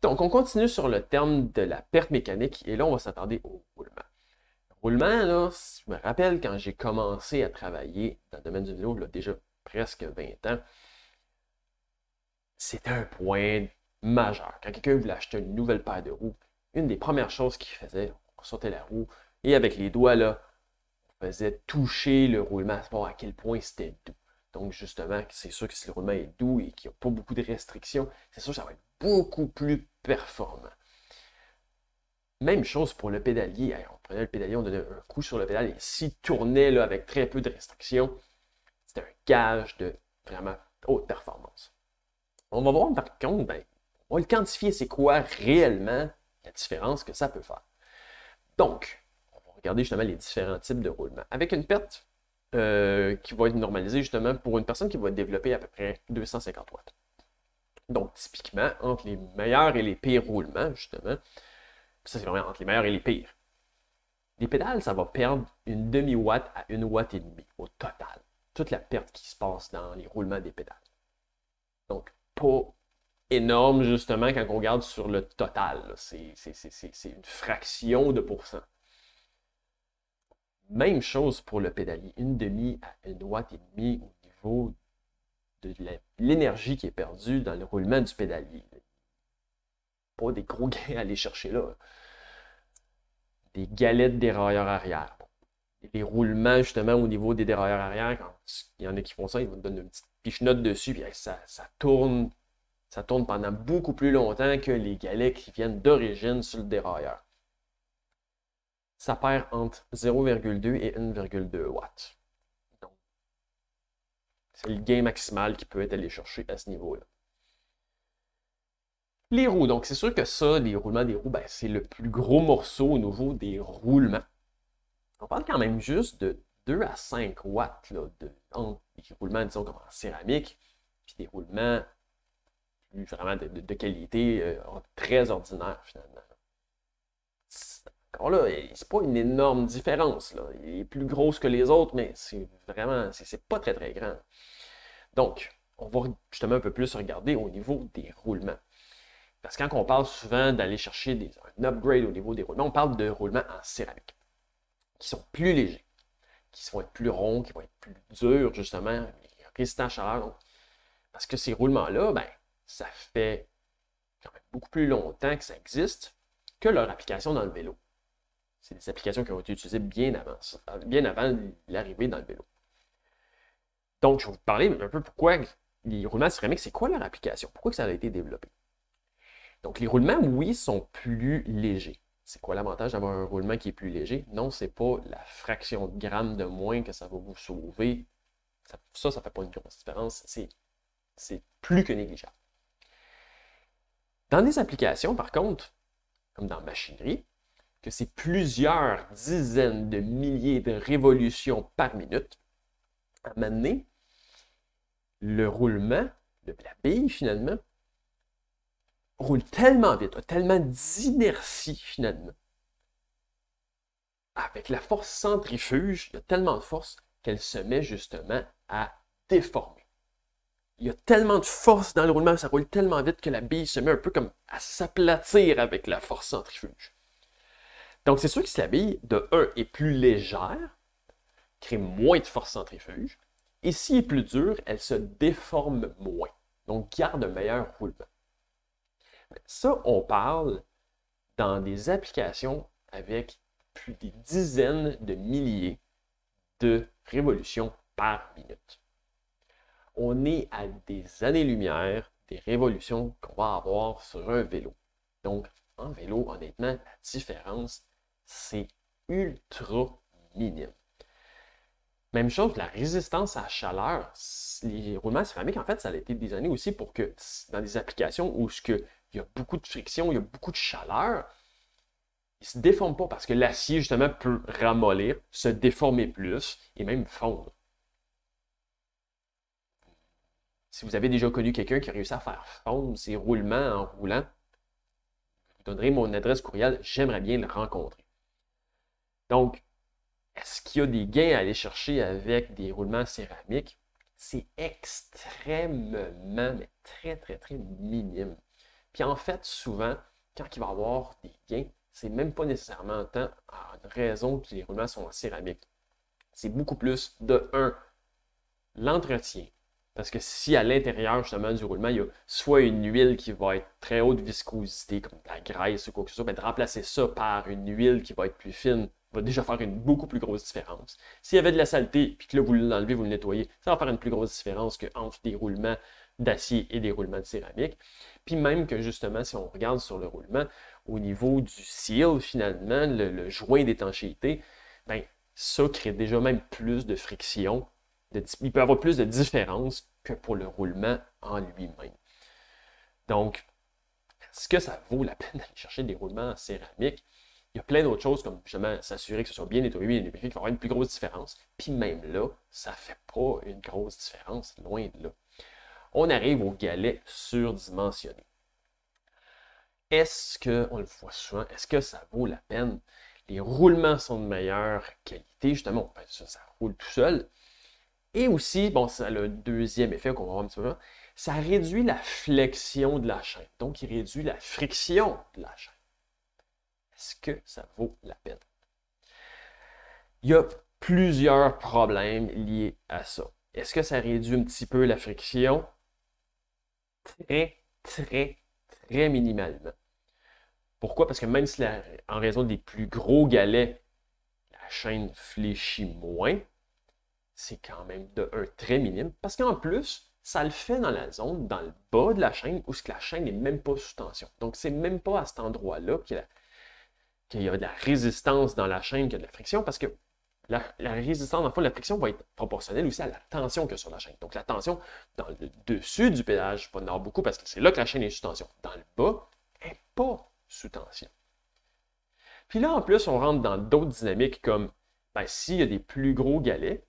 Donc, on continue sur le terme de la perte mécanique et là, on va s'attarder au roulement. Le roulement, là, je me rappelle quand j'ai commencé à travailler dans le domaine du vélo, là, déjà presque 20 ans, c'était un point majeur. Quand quelqu'un voulait acheter une nouvelle paire de roues, une des premières choses qu'il faisait, on sortait la roue et avec les doigts, là, on faisait toucher le roulement à savoir à quel point c'était doux. Donc, justement, c'est sûr que si le roulement est doux et qu'il n'y a pas beaucoup de restrictions, c'est sûr que ça va être beaucoup plus performant. Même chose pour le pédalier. On prenait le pédalier, on donnait un coup sur le pédale et s'il tournait là, avec très peu de restrictions, c'était un gage de vraiment haute performance. On va voir par contre, on va le quantifier, c'est quoi réellement la différence que ça peut faire. Donc, on va regarder justement les différents types de roulement. Avec une perte qui va être normalisée justement pour une personne qui va développer à peu près 250 watts. Donc, typiquement, entre les meilleurs et les pires roulements, justement, ça c'est vraiment entre les meilleurs et les pires. Les pédales, ça va perdre une demi-watt à 1 watt et demi au total. Toute la perte qui se passe dans les roulements des pédales. Donc, pas énorme, justement, quand on regarde sur le total. C'est une fraction de pourcent. Même chose pour le pédalier. Une demi à 1 watt et demi au niveau de l'énergie qui est perdue dans le roulement du pédalier. Pas des gros gains à aller chercher là. Des galettes dérailleurs arrière. Les roulements, justement, au niveau des dérailleurs arrière, quand il y en a qui font ça, ils vont te donner une petite piche-note dessus, puis ça tourne pendant beaucoup plus longtemps que les galets qui viennent d'origine sur le dérailleur. Ça perd entre 0,2 et 1,2 watts. Donc, c'est le gain maximal qui peut être allé chercher à ce niveau-là. Les roues, donc c'est sûr que ça, les roulements des roues, c'est le plus gros morceau au niveau des roulements. On parle quand même juste de 2 à 5 watts là, entre des roulements, disons, comme en céramique, puis des roulements plus vraiment de qualité très ordinaire, finalement. Encore là, c'est pas une énorme différence. Là. Il est plus gros que les autres, mais c'est vraiment, c'est pas très très grand. Donc, on va justement un peu plus regarder au niveau des roulements. Parce que quand on parle souvent d'aller chercher un upgrade au niveau des roulements, on parle de roulements en céramique, qui sont plus légers, qui vont être plus ronds, qui vont être plus durs, justement, résistants à la chaleur. Donc, parce que ces roulements-là, ça fait quand même beaucoup plus longtemps que ça existe que leur application dans le vélo. C'est des applications qui ont été utilisées bien avant l'arrivée dans le vélo. Donc, je vais vous parler un peu pourquoi les roulements céramiques, c'est quoi leur application? Pourquoi que ça a été développé? Donc, les roulements, oui, sont plus légers. C'est quoi l'avantage d'avoir un roulement qui est plus léger? Non, c'est pas la fraction de grammes de moins que ça va vous sauver. Ça fait pas une grosse différence. C'est plus que négligeable. Dans des applications, par contre, comme dans la machinerie, que c'est plusieurs dizaines de milliers de révolutions par minute, à un moment donné, le roulement, la bille finalement, roule tellement vite, a tellement d'inertie finalement. Avec la force centrifuge, il y a tellement de force qu'elle se met justement à déformer. Il y a tellement de force dans le roulement, ça roule tellement vite que la bille se met un peu comme à s'aplatir avec la force centrifuge. Donc c'est sûr que si la bille, de 1, est plus légère, crée moins de force centrifuge, et si elle est plus dure, elle se déforme moins, donc garde un meilleur roulement. Ça, on parle dans des applications avec plus des dizaines de milliers de révolutions par minute. On est à des années-lumière des révolutions qu'on va avoir sur un vélo. Donc, en vélo, honnêtement, la différence, c'est ultra minime. Même chose, la résistance à la chaleur, les roulements céramiques, en fait, ça a été designé aussi pour que dans des applications où il y a beaucoup de friction, il y a beaucoup de chaleur, il ne se déforme pas parce que l'acier, justement, peut ramollir, se déformer plus et même fondre. Si vous avez déjà connu quelqu'un qui a réussi à faire fondre ses roulements en roulant, je vous donnerai mon adresse courriel, j'aimerais bien le rencontrer. Donc, est-ce qu'il y a des gains à aller chercher avec des roulements céramiques? C'est extrêmement, mais très, très, très minime. Puis en fait, souvent, quand il va y avoir des gains, c'est même pas nécessairement tant en raison que les roulements sont en céramique. C'est beaucoup plus de l'entretien. Parce que si à l'intérieur justement du roulement, il y a soit une huile qui va être très haute viscosité, comme de la graisse ou quoi que ce soit, bien, de remplacer ça par une huile qui va être plus fine va déjà faire une beaucoup plus grosse différence. S'il y avait de la saleté, puis que là vous l'enlevez, vous le nettoyez, ça va faire une plus grosse différence qu'entre des roulements d'acier et des roulements de céramique. Puis même que justement, si on regarde sur le roulement, au niveau du seal, finalement, le joint d'étanchéité, bien, ça crée déjà même plus de friction. Il peut y avoir plus de différence que pour le roulement en lui-même. Donc, est-ce que ça vaut la peine d'aller chercher des roulements en céramique? Il y a plein d'autres choses, comme justement s'assurer que ce soit bien nettoyé, bien lubrifié, qui va avoir une plus grosse différence. Puis même là, ça ne fait pas une grosse différence, loin de là. On arrive au galet surdimensionné. Est-ce qu'on le voit souvent? Est-ce que ça vaut la peine? Les roulements sont de meilleure qualité, justement, ça roule tout seul. Et aussi, bon, ça a le deuxième effet qu'on va voir un petit peu, ça réduit la flexion de la chaîne. Donc, il réduit la friction de la chaîne. Est-ce que ça vaut la peine? Il y a plusieurs problèmes liés à ça. Est-ce que ça réduit un petit peu la friction? Très, très, très minimalement. Pourquoi? Parce que même si en raison des plus gros galets, la chaîne fléchit moins, c'est quand même de un très minime. Parce qu'en plus, ça le fait dans la zone, dans le bas de la chaîne, où la chaîne n'est même pas sous tension. Donc, c'est même pas à cet endroit-là qu'il y a de la résistance dans la chaîne, qu'il y a de la friction, parce que la résistance, dans le fond, la friction va être proportionnelle aussi à la tension qu'il y a sur la chaîne. Donc, la tension dans le dessus du pédage va en avoir beaucoup parce que c'est là que la chaîne est sous tension. Dans le bas, elle n'est pas sous tension. Puis là, en plus, on rentre dans d'autres dynamiques comme ben, s'il y a des plus gros galets,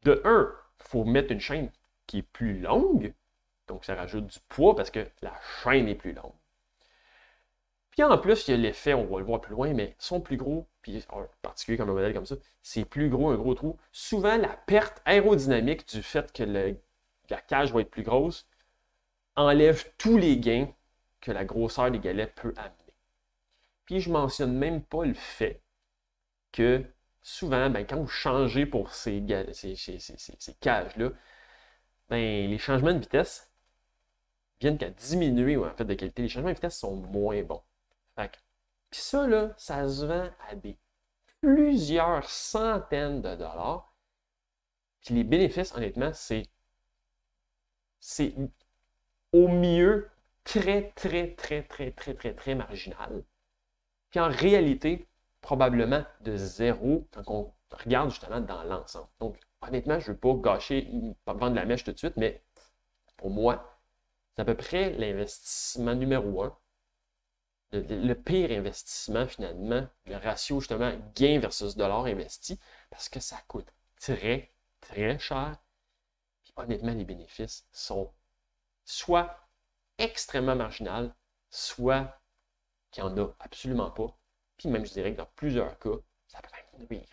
de un, il faut mettre une chaîne qui est plus longue, donc ça rajoute du poids parce que la chaîne est plus longue. Puis en plus, il y a l'effet, on va le voir plus loin, mais sont plus gros, puis en particulier comme un modèle comme ça, c'est plus gros, un gros trou. Souvent, la perte aérodynamique du fait que la cage va être plus grosse enlève tous les gains que la grosseur des galets peut amener. Puis je mentionne même pas le fait que souvent, ben, quand vous changez pour ces cages-là, ben, les changements de vitesse viennent qu'à diminuer en fait, de qualité. Les changements de vitesse sont moins bons. Puis ça, là, ça se vend à plusieurs centaines de dollars. Puis les bénéfices, honnêtement, c'est au mieux très, très, très, très, très, très, très marginal. Puis en réalité, probablement de zéro quand on regarde justement dans l'ensemble. Donc, honnêtement, je ne veux pas gâcher, pas vendre la mèche tout de suite, mais pour moi, c'est à peu près l'investissement numéro 1. Le pire investissement, finalement, le ratio justement gain versus dollar investi, parce que ça coûte très, très cher. Puis honnêtement, les bénéfices sont soit extrêmement marginal, soit qu'il n'y en a absolument pas. Puis même, je dirais que dans plusieurs cas, ça peut même nuire.